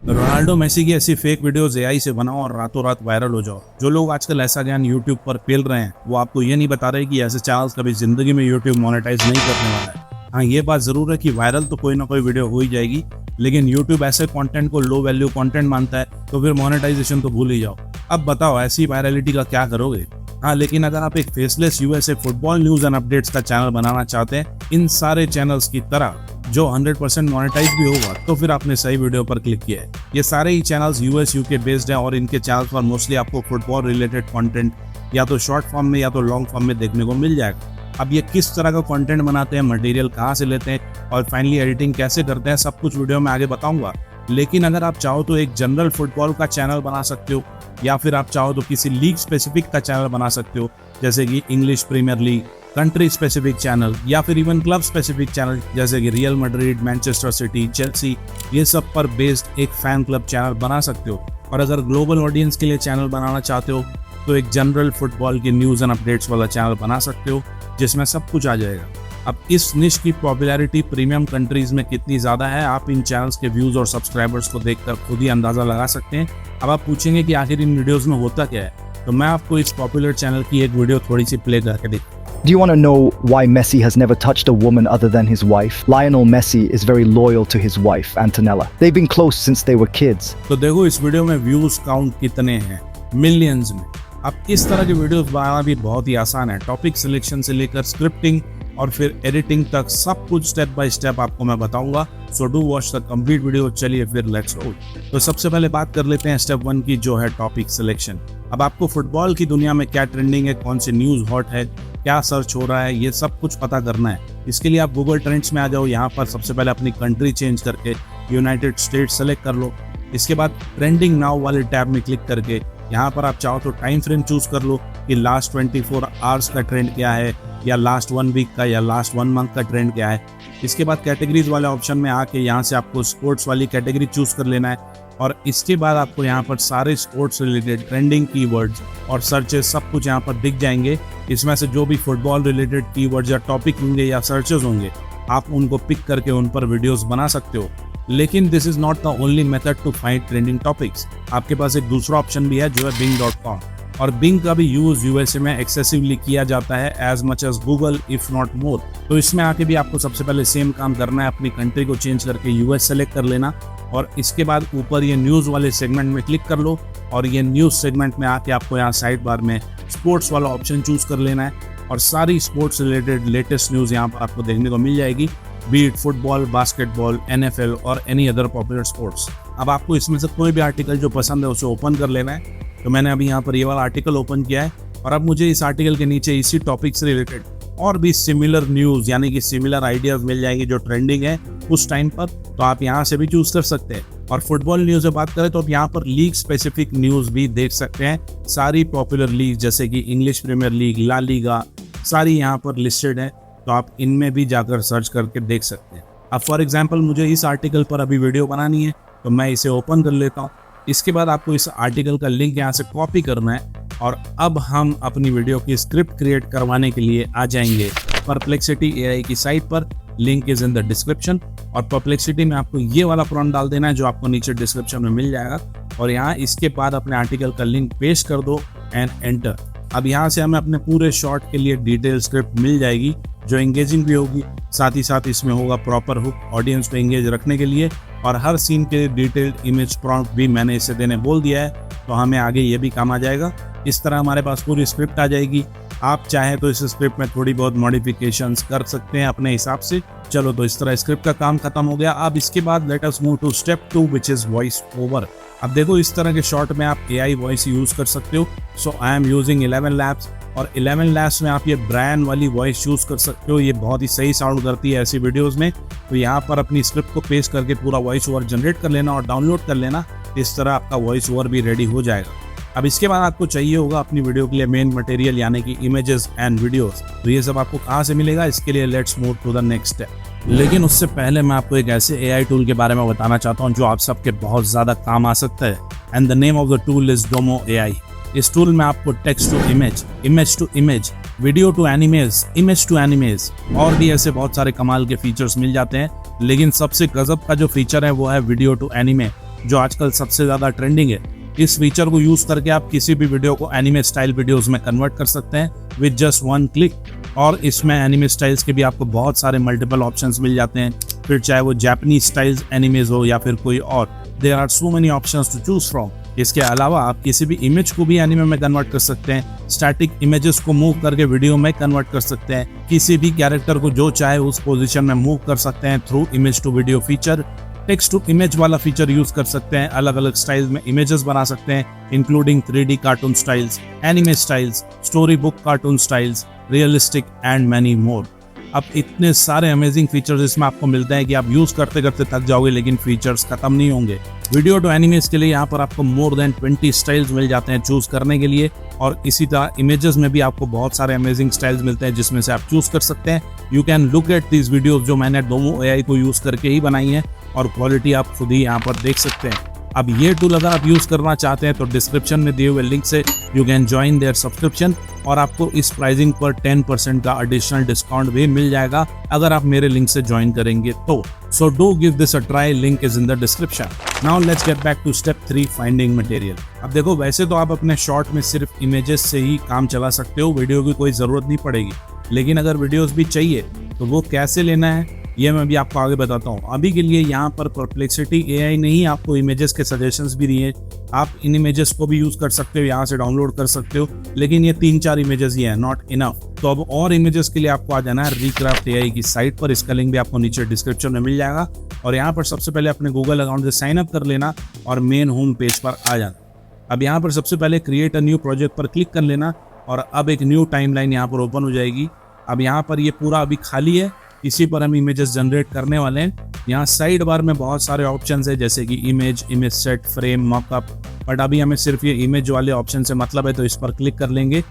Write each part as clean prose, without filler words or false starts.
Ronaldo Messi की ऐसी fake videos AI से बनाओ और रातों रात वायरल हो जाओ। जो लोग आजकल ऐसा ज्ञान यूट्यूब पर पेल रहे हैं वो आपको ये नहीं बता रहे कि ऐसे चैनल्स कभी जिंदगी में यूट्यूब मोनेटाइज नहीं करने वाला है। हाँ, ये बात जरूर है कि वायरल तो कोई ना कोई वीडियो हो ही जाएगी, लेकिन यूट्यूब ऐसे कंटेंट को लो वैल्यू कंटेंट मानता है तो फिर मोनेटाइजेशन तो भूल ही जाओ। अब बताओ ऐसी वायरलिटी का क्या करोगे। हाँ, लेकिन अगर आप एक faceless USA football news and updates का चैनल बनाना चाहते हैं इन सारे चैनल्स की तरह जो 100% मोनेटाइज भी होगा, तो फिर आपने सही वीडियो पर क्लिक किया है। ये सारे ही चैनल्स यूएस यूके बेस्ड हैं और इनके चैनल्स पर मोस्टली आपको फुटबॉल रिलेटेड कंटेंट या तो शॉर्ट फॉर्म में या तो लॉन्ग फॉर्म में देखने को मिल जाएगा। अब ये किस तरह का कंटेंट बनाते हैं, मटेरियल कहाँ से लेते हैं और फाइनली एडिटिंग कैसे करते हैं, सब कुछ वीडियो में आगे बताऊंगा। लेकिन अगर आप चाहो तो एक जनरल फुटबॉल का चैनल बना सकते हो, या फिर आप चाहो तो किसी लीग स्पेसिफिक का चैनल बना सकते हो, जैसे कि English Premier League, country specific channel या फिर इवन क्लब स्पेसिफिक चैनल जैसे कि Real Madrid, Manchester City, Chelsea, ये सब पर बेस्ड एक फैन क्लब चैनल बना सकते हो। और अगर ग्लोबल ऑडियंस के लिए चैनल बनाना चाहते हो तो एक जनरल फुटबॉल के न्यूज़ एंड अपडेट्स वाला चैनल बना सकते हो जिसमें सब कुछ आ जाएगा। अब इस निश की पॉपुलैरिटी प्रीमियम कंट्रीज में कितनी ज़्यादा है आप इन चैनल्स के व्यूज़ और सब्सक्राइबर्स को देखकर खुद ही अंदाज़ा लगा सकते हैं। अब आप पूछेंगे कि आखिर इन वीडियोज़ में होता क्या है, तो मैं आपको इस पॉपुलर चैनल की एक वीडियो थोड़ी सी प्ले करके दिखाऊंगा। Do you want to know why Messi has never touched a woman other than his wife? Lionel Messi is very loyal to his wife, Antonella. They've been close since they were kids. तो देखो इस video में views count कितने हैं, millions में। अब इस तरह की वीडियोस बनाना भी बहुत ही आसान है। टॉपिक सिलेक्शन से लेकर स्क्रिप्टिंग और फिर एडिटिंग तक सब कुछ स्टेप बाय स्टेप आपको मैं बताऊंगा। So do watch the complete video. चलिए फिर लेट्स गो। तो सबसे पहले बात कर लेते हैं स्टेप 1 की, जो है टॉपिक सिलेक्शन। अब आपको फुटबॉल की दुनिया में क्या ट्रेंडिंग है, कौन सी न्यूज हॉट है, क्या सर्च हो रहा है, ये सब कुछ पता करना है। इसके लिए आप गूगल ट्रेंड्स में आ जाओ। यहाँ पर सबसे पहले अपनी कंट्री चेंज करके यूनाइटेड स्टेट्स सेलेक्ट कर लो। इसके बाद ट्रेंडिंग नाउ वाले टैब में क्लिक करके यहाँ पर आप चाहो तो टाइम फ्रेम चूज कर लो कि लास्ट 24 आवर्स का ट्रेंड क्या है, या लास्ट 1 वीक का, या लास्ट 1 मंथ का ट्रेंड क्या है। इसके बाद कैटेगरीज वाले ऑप्शन में आके यहाँ से आपको स्पोर्ट्स वाली कैटेगरी चूज कर लेना है और इसके बाद आपको यहाँ पर सारे स्पोर्ट्स रिलेटेड ट्रेंडिंग कीवर्ड्स और सर्चेस सब कुछ यहाँ पर दिख जाएंगे। इसमें से जो भी फुटबॉल रिलेटेड कीवर्ड्स या टॉपिक होंगे या सर्चेस होंगे आप उनको पिक करके उन पर वीडियोस बना सकते हो। लेकिन this is not the only method to find trending topics. आपके पास एक दूसरा ऑप्शन भी है जो है bing.com, और बिंग का भी यूज यूएसए में एक्सेसिवली किया जाता है as much as Google if not more. तो इसमें आके भी आपको सबसे पहले सेम काम करना है, अपनी कंट्री को चेंज करके यूएस सेलेक्ट कर लेना और इसके बाद ऊपर ये न्यूज़ वाले सेगमेंट में क्लिक कर लो और ये न्यूज़ सेगमेंट में आके आपको यहाँ साइड बार में स्पोर्ट्स वाला ऑप्शन चूज कर लेना है और सारी स्पोर्ट्स रिलेटेड लेटेस्ट न्यूज़ यहाँ पर आपको देखने को मिल जाएगी, बीट फुटबॉल, बास्केटबॉल, NFL और एनी अदर पॉपुलर स्पोर्ट्स। अब आपको इसमें से कोई भी आर्टिकल जो पसंद है उसे ओपन कर लेना है। तो मैंने अभी यहाँ पर ये वाला आर्टिकल ओपन किया है और अब मुझे इस आर्टिकल के नीचे इसी टॉपिक से रिलेटेड और भी सिमिलर न्यूज़ यानी कि सिमिलर आइडियाज मिल जाएंगे जो ट्रेंडिंग है उस टाइम पर, तो आप यहाँ से भी चूज कर सकते हैं। और फुटबॉल न्यूज़ से बात करें तो आप यहाँ पर लीग स्पेसिफिक न्यूज़ भी देख सकते हैं। सारी पॉपुलर लीग जैसे कि English Premier League, La Liga, सारी यहाँ पर लिस्टेड है, तो आप इनमें भी जाकर सर्च करके देख सकते हैं। अब फॉर एग्जाम्पल मुझे इस आर्टिकल पर अभी वीडियो बनानी है तो मैं इसे ओपन कर लेता हूँ। इसके बाद आपको इस आर्टिकल का लिंक यहाँ से कॉपी करना है और अब हम अपनी वीडियो की स्क्रिप्ट क्रिएट करवाने के लिए आ जाएंगे परप्लेक्सिटी AI की साइट पर। Link is in the description और परप्लेक्सिटी में आपको ये वाला प्रॉम्प्ट डाल देना है जो आपको नीचे डिस्क्रिप्शन में मिल जाएगा और यहाँ इसके बाद अपने आर्टिकल का लिंक पेस्ट कर दो एंड एंटर। अब यहाँ से हमें अपने पूरे शॉर्ट के लिए डिटेल स्क्रिप्ट मिल जाएगी जो एंगेजिंग भी होगी, साथ ही साथ इसमें होगा प्रॉपर हुक ऑडियंस को एंगेज रखने के लिए और हर सीन के डिटेल्ड इमेज प्रॉम्प्ट भी मैंने इसे देने बोल दिया है, तो हमें आगे ये भी काम आ जाएगा। इस तरह हमारे पास पूरी स्क्रिप्ट आ जाएगी। आप चाहें तो इस स्क्रिप्ट में थोड़ी बहुत मॉडिफिकेशंस कर सकते हैं अपने हिसाब से। चलो, तो इस तरह स्क्रिप्ट का काम खत्म हो गया। अब इसके बाद let us move to step 2 which is voice over. अब देखो इस तरह के शॉर्ट में आप AI वॉइस यूज कर सकते हो। सो आई एम यूजिंग 11 Labs और 11 Labs में आप ये ब्रायन वाली वॉइस चूज कर सकते हो। ये बहुत ही सही साउंड करती है ऐसी वीडियोस में। तो यहाँ पर अपनी स्क्रिप्ट को पेस्ट करके पूरा वॉइस ओवर जनरेट कर लेना और डाउनलोड कर लेना। इस तरह आपका वॉइस ओवर भी रेडी हो जाएगा। अब इसके बाद आपको चाहिए होगा अपनी वीडियो के लिए मेन मटेरियल यानी कि इमेजेस एंड वीडियोस। तो ये सब आपको कहाँ से मिलेगा, इसके लिए let's move to the next step. लेकिन उससे पहले मैं आपको एक ऐसे AI टूल के बारे में बताना चाहता हूँ जो आप सबके बहुत ज़्यादा काम आ सकता है and the name of the tool is Domo AI। इस टूल में आपको text to image, image to image, video to anime, image to anime और भी ऐसे बहुत सारे कमाल के फीचर्स मिल जाते हैं। लेकिन सबसे गजब का जो फीचर है वो है वीडियो टू एनिमे। जो आजकल सबसे ज़्यादा ट्रेंडिंग है। इस फीचर को यूज़ करके आप किसी भी वीडियो को एनिमे स्टाइल वीडियोस में कन्वर्ट कर सकते हैं विद जस्ट वन क्लिक। और इसमें एनिमे स्टाइल्स के भी आपको बहुत सारे मल्टीपल ऑप्शंस मिल जाते हैं, फिर चाहे वो जापानीज स्टाइल्स एनिमेज हो या फिर कोई और। There are so many options to choose from. इसके अलावा आप किसी भी इमेज को भी एनिमे में कन्वर्ट कर सकते हैं, स्टैटिक इमेजेस को मूव करके वीडियो में कन्वर्ट कर सकते हैं, किसी भी कैरेक्टर को जो चाहे उस पोजीशन में मूव कर सकते हैं through image to video feature. Text to image वाला फीचर यूज कर सकते हैं, अलग अलग स्टाइल्स में इमेजेस बना सकते हैं including 3D cartoon styles, anime styles, story book cartoon styles, realistic and many more. अब इतने सारे अमेजिंग फीचर्स इसमें आपको मिलते हैं कि आप यूज करते करते थक जाओगे, लेकिन फीचर्स खत्म नहीं होंगे। वीडियो टू एनिमेस के लिए यहाँ पर आपको मोर देन 20 स्टाइल्स मिल जाते हैं चूज करने के लिए, और इसी तरह इमेजेस में भी आपको बहुत सारे अमेजिंग स्टाइल्स मिलते हैं जिसमें से आप चूज कर सकते हैं। You can look at these videos जो मैंने डोमो AI को यूज करके ही बनाई है, और क्वालिटी आप खुद ही यहाँ पर देख सकते हैं। अब ये टूल अगर आप यूज करना चाहते हैं तो डिस्क्रिप्शन में दिए हुए लिंक से you can join their subscription, और आपको इस प्राइसिंग पर 10% का एडिशनल डिस्काउंट भी मिल जाएगा अगर आप मेरे लिंक से ज्वाइन करेंगे तो। So do give this a try, link is in the description. Now let's get back to step 3, finding material. अब देखो, वैसे तो आप अपने शॉर्ट में सिर्फ इमेजेस से ही काम चला सकते हो, वीडियो की कोई जरूरत नहीं पड़ेगी, लेकिन अगर वीडियोस भी चाहिए तो वो कैसे लेना है ये मैं भी आपको आगे बताता हूँ। अभी के लिए यहाँ पर परप्लेक्सिटी AI ने ही आपको इमेजेस के सजेशंस भी दिए। आप इन इमेजेस को भी यूज कर सकते हो, यहाँ से डाउनलोड कर सकते हो, लेकिन ये 3-4 इमेजेस ही हैं, नॉट इनफ। तो अब और इमेजेस के लिए आपको आ जाना है रिक्राफ्ट AI की साइट पर। इसका लिंक भी आपको नीचे डिस्क्रिप्शन में मिल जाएगा, और यहाँ पर सबसे पहले अपने गूगल अकाउंट से साइन अप कर लेना और मेन होम पेज पर आ जाना। अब यहाँ पर सबसे पहले क्रिएट अ न्यू प्रोजेक्ट पर क्लिक कर लेना, और अब एक न्यू टाइमलाइन यहाँ पर ओपन हो जाएगी। अब यहाँ पर ये पूरा अभी खाली है, इसी पर हम इमेजेस जनरेट करने वाले हैं। यहाँ साइड बार में बहुत सारे ऑप्शंस है, जैसे कि image set, frame, mock-up, but अभी हमें सिर्फ ये इमेज वाले ऑप्शन से मतलब है, तो इस पर क्लिक कर लेंगे।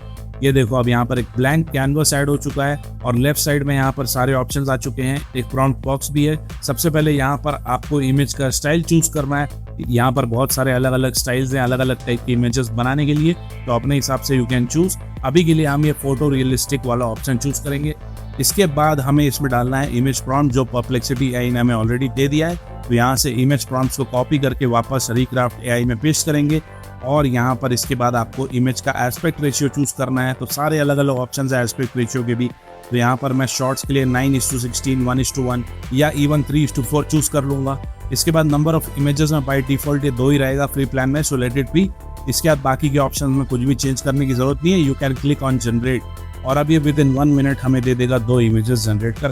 ये देखो, अब यहाँ पर एक ब्लैंक कैनवस ऐड हो चुका है, और लेफ्ट साइड में यहाँ पर सारे ऑप्शंस आ चुके हैं, एक प्रॉम्प्ट बॉक्स भी है। सबसे पहले यहाँ पर आपको इमेज का स्टाइल चूज करना है। यहाँ पर बहुत सारे अलग अलग स्टाइल्स हैं, अलग अलग टाइप की इमेजेस बनाने के लिए, तो अपने हिसाब से यू कैन चूज। अभी के लिए हम ये फोटो रियलिस्टिक वाला ऑप्शन चूज करेंगे। इसके बाद हमें इसमें डालना है इमेज प्रॉम्प्ट, जो परप्लेक्सिटी AI ने हमें ऑलरेडी दे दिया है। तो यहाँ से इमेज प्रॉम्प्ट्स को कॉपी करके वापस रिक्राफ्ट AI में पेस्ट करेंगे, और यहाँ पर इसके बाद आपको इमेज का एस्पेक्ट रेशियो चूज करना है। तो सारे अलग अलग ऑप्शन है एस्पेक्ट रेशियो के भी, तो यहाँ पर मैं शॉर्ट्स के लिए 9:16, 1:1 या इवन 3:4 चूज कर लूँगा। इसके बाद नंबर ऑफ इमेजेस में बाय डिफॉल्ट ये 2 ही रहेगा फ्री प्लान में, सो लेट इट बी। इसके बाद बाकी के ऑप्शन में कुछ भी चेंज करने की जरूरत नहीं है, you can click on generate, और अब ये विद इन 1 मिनट हमें दे देगा 2 इमेजेस जनरेट कर।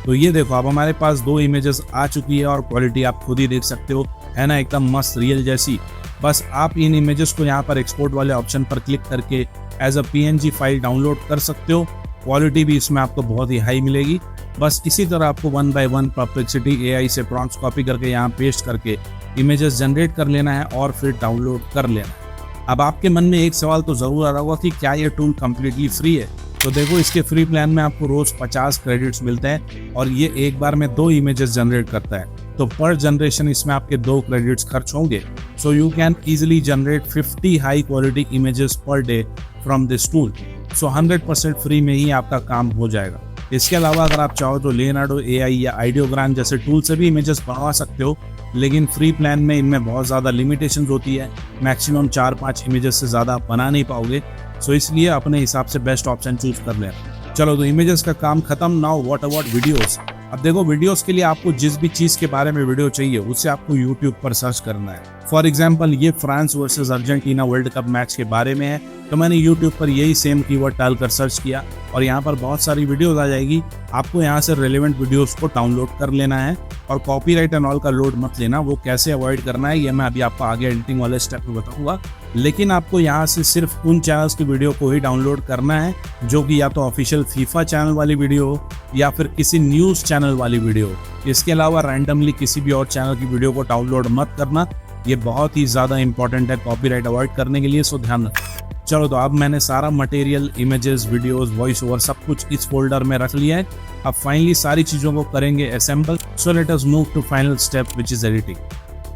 तो ये देखो, अब हमारे पास 2 इमेजेस आ चुकी है, और क्वालिटी आप खुद ही देख सकते हो, है ना, एकदम मस्त रियल जैसी। बस आप इन इमेजेस को यहाँ पर एक्सपोर्ट वाले ऑप्शन पर क्लिक करके as a PNG file download कर सकते हो। क्वालिटी भी इसमें आपको बहुत ही हाई मिलेगी। बस इसी तरह आपको 1 by 1 परप्लेक्सिटी AI से प्रॉम्प्ट्स कॉपी करके यहाँ पेस्ट करके इमेजेस जनरेट कर लेना है, और फिर डाउनलोड कर लेना है। अब आपके मन में एक सवाल तो जरूर आ रहा होगा कि क्या ये टूल कम्प्लीटली फ्री है। तो देखो, इसके फ्री प्लान में आपको रोज 50 क्रेडिट्स मिलते हैं, और ये एक बार में 2 इमेजेस जनरेट करता है, तो पर जनरेशन इसमें आपके 2 क्रेडिट्स खर्च होंगे। So you can easily generate 50 high quality images per day from this tool. So 100% free में ही आपका काम हो जाएगा। इसके अलावा अगर आप चाहो तो लियोनार्डो AI या आइडियोग्राम जैसे टूल से भी इमेजेस बनवा सकते हो, लेकिन फ्री प्लान में इनमें बहुत ज़्यादा लिमिटेशंस होती है, मैक्सिमम 4-5 इमेजेस से ज़्यादा बना नहीं पाओगे। सो इसलिए अपने हिसाब से बेस्ट ऑप्शन चूज कर लेना। चलो, तो इमेजेस का काम खत्म। Now what about videos. अब देखो, वीडियोस के लिए आपको जिस भी चीज़ के बारे में वीडियो चाहिए उसे आपको यूट्यूब पर सर्च करना है। फॉर एग्जाम्पल, ये France versus Argentina world cup match के बारे में है, तो मैंने यूट्यूब पर यही सेम कीवर्ड डालकर सर्च किया, और यहाँ पर बहुत सारी वीडियोस आ जाएगी। आपको यहाँ से रेलेवेंट वीडियोस को डाउनलोड कर लेना है, और कॉपीराइट एंड ऑल का लोड मत लेना। वो कैसे अवॉइड करना है ये मैं अभी आपको आगे एडिटिंग वाले स्टेप में बताऊंगा, लेकिन आपको यहाँ से सिर्फ उन चैनल्स की वीडियो को ही डाउनलोड करना है जो कि या तो ऑफिशियल फीफा चैनल वाली वीडियो हो या फिर किसी न्यूज़ चैनल वाली वीडियो हो। इसके अलावा रैंडमली किसी भी और चैनल की वीडियो को डाउनलोड मत करना, ये बहुत ही ज़्यादा इंपॉर्टेंट है कॉपीराइट अवॉइड करने के लिए, सो ध्यान रखना। चलो, तो अब मैंने सारा material, images, videos, voice over सब कुछ इस फोल्डर में रख लिया है। अब फाइनली सारी चीज़ों को करेंगे assemble. So let us move to final step which is editing.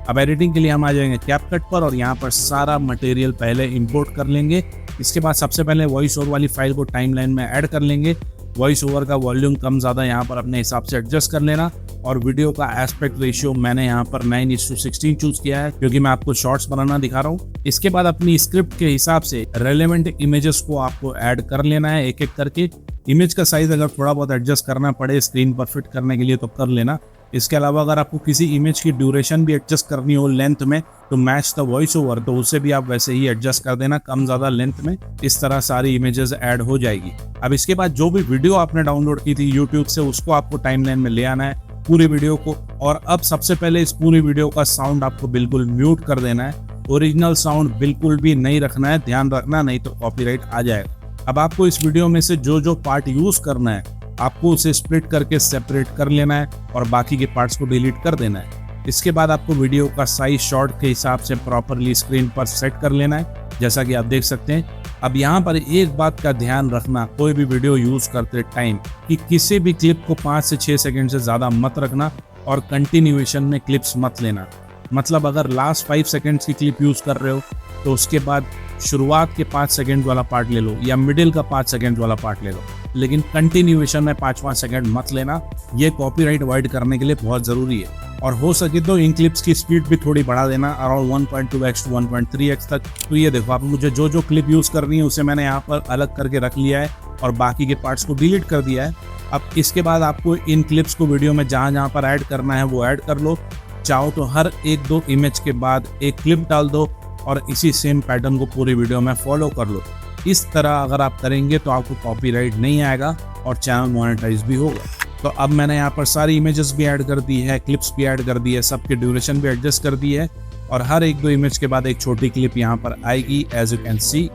अब एडिटिंग के लिए हम आ जाएंगे कैपकट पर, और यहाँ पर सारा मटेरियल पहले इंपोर्ट कर लेंगे। इसके बाद सबसे पहले वॉइस ओवर वाली फाइल को टाइमलाइन में ऐड कर लेंगे। वॉइस ओवर का वॉल्यूम कम ज़्यादा यहाँ पर अपने हिसाब से एडजस्ट कर लेना। और वीडियो का एस्पेक्ट रेशियो मैंने यहाँ पर 9:16 चूज किया है क्योंकि मैं आपको शॉर्ट्स बनाना दिखा रहा हूँ। इसके बाद अपनी स्क्रिप्ट के हिसाब से रेलेवेंट इमेजेस को आपको ऐड कर लेना है एक एक करके। इमेज का साइज अगर थोड़ा बहुत एडजस्ट करना पड़े स्क्रीन पर फिट करने के लिए तो कर लेना। इसके अलावा अगर आपको किसी इमेज की ड्यूरेशन भी एडजस्ट करनी हो लेंथ में तो मैच द वॉइस ओवर, तो उसे भी आप वैसे ही एडजस्ट कर देना कम ज़्यादा लेंथ में। इस तरह सारी इमेजेस ऐड हो जाएगी। अब इसके बाद जो भी वीडियो आपने डाउनलोड की थी यूट्यूब से उसको आपको टाइमलाइन में ले आना है पूरी वीडियो को। और अब सबसे पहले इस पूरी वीडियो का साउंड आपको बिल्कुल म्यूट कर देना है। ओरिजिनल साउंड बिल्कुल भी नहीं रखना है, ध्यान रखना, नहीं तो कॉपीराइट आ जाएगा। अब आपको इस वीडियो में से जो जो पार्ट यूज करना है आपको उसे स्प्लिट करके सेपरेट कर लेना है और बाकी के पार्ट्स को डिलीट कर देना है। इसके बाद आपको वीडियो का साइज शॉर्ट के हिसाब से प्रॉपरली स्क्रीन पर सेट कर लेना है जैसा कि आप देख सकते हैं। अब यहाँ पर एक बात का ध्यान रखना कोई भी वीडियो यूज करते टाइम कि किसी भी क्लिप को 5 से 6 सेकंड से ज्यादा मत रखना और कंटिन्यूएशन में क्लिप्स मत लेना। मतलब अगर लास्ट 5 सेकंड्स की क्लिप यूज कर रहे हो तो उसके बाद शुरुआत के 5 सेकंड वाला पार्ट ले लो या मिडिल का 5 सेकंड वाला पार्ट ले लो, लेकिन कंटिन्यूएशन में 5-5 सेकंड मत लेना। ये कॉपीराइट अवॉइड करने के लिए बहुत जरूरी है। और हो सके तो इन क्लिप्स की स्पीड भी थोड़ी बढ़ा देना अराउंड 1.2x to 1.3x तक। तो ये देखो आप मुझे जो जो क्लिप यूज करनी है उसे मैंने यहाँ पर अलग करके रख लिया है और बाकी के पार्ट्स को डिलीट कर दिया है। अब इसके बाद आपको इन क्लिप्स को वीडियो में जहाँ जहाँ पर ऐड करना है वो ऐड कर लो। चाहो तो हर 1-2 इमेज के बाद एक क्लिप डाल दो और इसी सेम पैटर्न को पूरी वीडियो में फॉलो कर लो। इस तरह अगर आप करेंगे तो आपको कॉपीराइट नहीं आएगा और चैनल मोनेटाइज भी होगा। तो अब मैंने यहाँ पर सारी इमेजेस भी ऐड कर दी है, क्लिप्स भी ऐड कर दी है, सबके ड्यूरेशन भी एडजस्ट कर दी है और हर 1-2 इमेज के बाद एक छोटी क्लिप यहाँ पर आएगी एज यू कैन सी।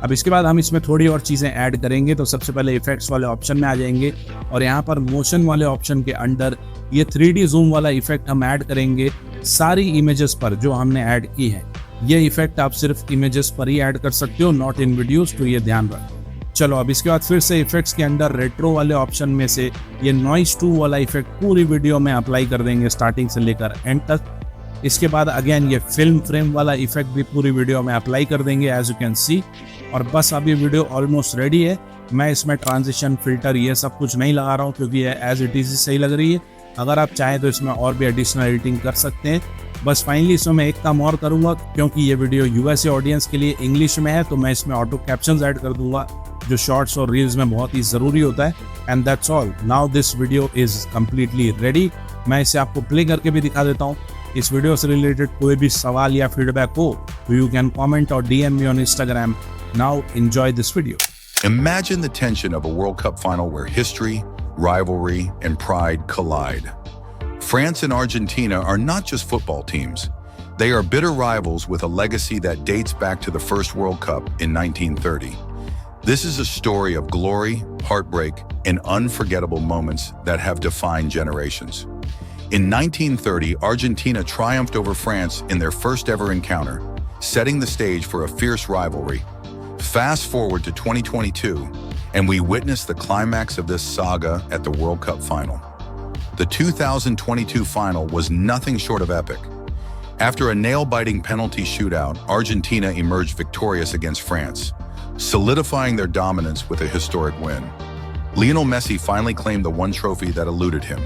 अब इसके बाद हम इसमें थोड़ी और चीज़ें ऐड करेंगे। तो सबसे पहले इफेक्ट्स वाले ऑप्शन में आ जाएंगे और यहाँ पर मोशन वाले ऑप्शन के अंडर ये 3D जूम वाला इफेक्ट हम ऐड करेंगे सारी इमेजेस पर जो हमने ऐड की है। ये इफेक्ट आप सिर्फ इमेजेस पर ही ऐड कर सकते हो, नॉट इन वीडियोस, तो ये ध्यान रखो। चलो अब इसके बाद फिर से इफेक्ट्स के अंदर रेट्रो वाले ऑप्शन में से ये नॉइस 2 वाला इफेक्ट पूरी वीडियो में अप्लाई कर देंगे स्टार्टिंग से लेकर एंड तक। इसके बाद अगेन ये फिल्म फ्रेम वाला इफेक्ट भी पूरी वीडियो में अप्लाई कर देंगे एज यू कैन सी। और बस अब ये वीडियो ऑलमोस्ट रेडी है। मैं इसमें ट्रांजिशन फिल्टर ये सब कुछ नहीं लगा रहा हूँ क्योंकि ये एज इट इज सही लग रही है। अगर आप चाहें तो इसमें और भी एडिशनल एडिटिंग कर सकते हैं। बस फाइनली इसमें मैं एक काम और करूंगा क्योंकि ये वीडियो यूएसए ऑडियंस के लिए इंग्लिश में है तो मैं इसमें ऑटो कैप्शंस ऐड कर दूंगा जो शॉर्ट्स और रील्स में बहुत ही जरूरी होता है। And that's all, now this video is completely ready. मैं इसे आपको प्ले करके भी दिखा देता हूँ। इस वीडियो से रिलेटेड कोई भी सवाल या फीडबैक हो तो यू कैन कॉमेंट और DM me on Instagram. Now enjoy this video. Imagine the tension of a World Cup final where history, rivalry, and pride collide. France and Argentina are not just football teams. They are bitter rivals with a legacy that dates back to the first World Cup in 1930. This is a story of glory, heartbreak, and unforgettable moments that have defined generations. In 1930, Argentina triumphed over France in their first ever encounter, setting the stage for a fierce rivalry. Fast forward to 2022, and we witness the climax of this saga at the World Cup final. The 2022 final was nothing short of epic. After a nail-biting penalty shootout, Argentina emerged victorious against France, solidifying their dominance with a historic win. Lionel Messi finally claimed the one trophy that eluded him.